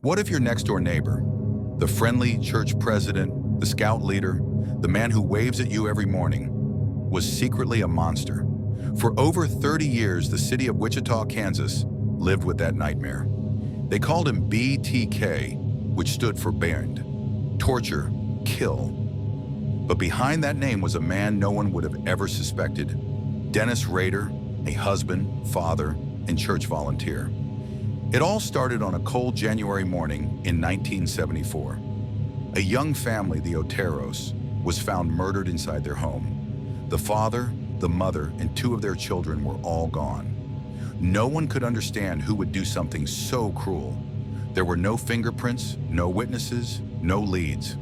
What if your next-door neighbor, the friendly church president, the scout leader, the man who waves at you every morning, was secretly a monster? For over 30 years, the city of Wichita, Kansas, lived with that nightmare. They called him BTK, which stood for banned, torture, kill. But behind that name was a man no one would have ever suspected. Dennis Rader, a husband, father, and church volunteer. It all started on a cold January morning in 1974. A young family, the Oteros, was found murdered inside their home. The father, the mother, and two of their children were all gone. No one could understand who would do something so cruel. There were no fingerprints, no witnesses, no leads.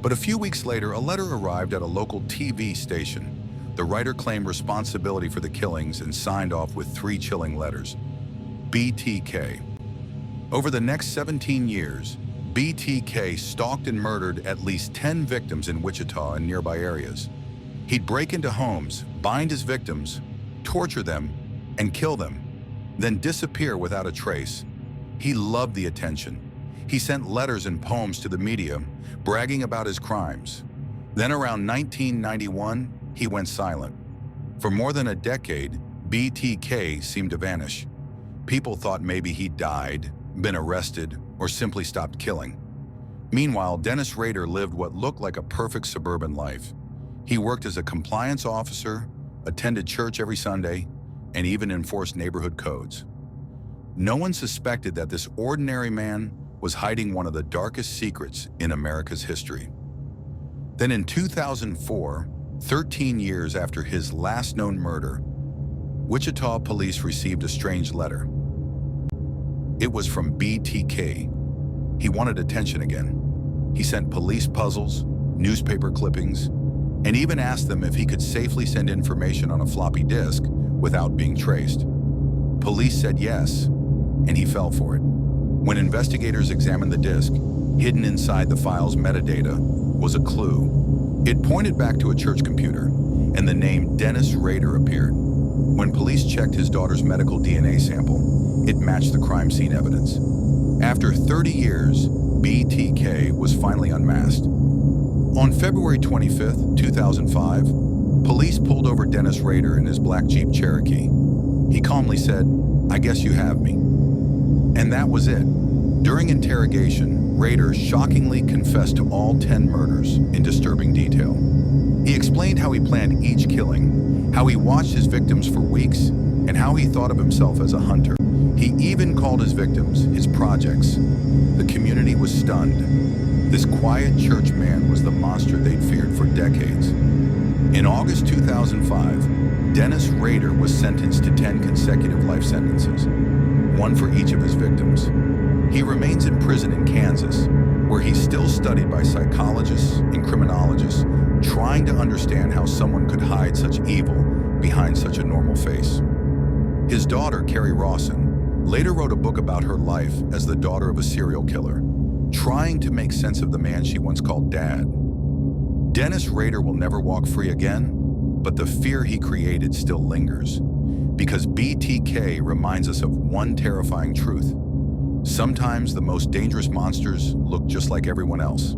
But a few weeks later, a letter arrived at a local TV station. The writer claimed responsibility for the killings and signed off with 3 chilling letters. BTK. Over the next 17 years, BTK stalked and murdered at least 10 victims in Wichita and nearby areas. He'd break into homes, bind his victims, torture them, and kill them, then disappear without a trace. He loved the attention. He sent letters and poems to the media, bragging about his crimes. Then around 1991, he went silent. For more than a decade, BTK seemed to vanish. People thought maybe he died, been arrested, or simply stopped killing. Meanwhile, Dennis Rader lived what looked like a perfect suburban life. He worked as a compliance officer, attended church every Sunday, and even enforced neighborhood codes. No one suspected that this ordinary man was hiding one of the darkest secrets in America's history. Then in 2004, 13 years after his last known murder, Wichita police received a strange letter. It was from BTK. He wanted attention again. He sent police puzzles, newspaper clippings, and even asked them if he could safely send information on a floppy disk without being traced. Police said yes, and he fell for it. When investigators examined the disk, hidden inside the file's metadata was a clue. It pointed back to a church computer, and the name Dennis Rader appeared. When police checked his daughter's medical DNA sample, it matched the crime scene evidence. After 30 years, BTK was finally unmasked. On February 25, 2005, police pulled over Dennis Rader in his black Jeep Cherokee. He calmly said, "I guess you have me." And that was it. During interrogation, Rader shockingly confessed to all 10 murders in disturbing detail. He explained how he planned each killing, how he watched his victims for weeks, and how he thought of himself as a hunter. He even called his victims his projects. The community was stunned. This quiet church man was the monster they'd feared for decades. In August 2005, Dennis Rader was sentenced to 10 consecutive life sentences, one for each of his victims. He remains in prison in Kansas, where he's still studied by psychologists and criminologists, trying to understand how someone could hide such evil behind such a normal face. His daughter, Carrie Rawson, later wrote a book about her life as the daughter of a serial killer, trying to make sense of the man she once called Dad. Dennis Rader will never walk free again, but the fear he created still lingers, because BTK reminds us of one terrifying truth. Sometimes the most dangerous monsters look just like everyone else.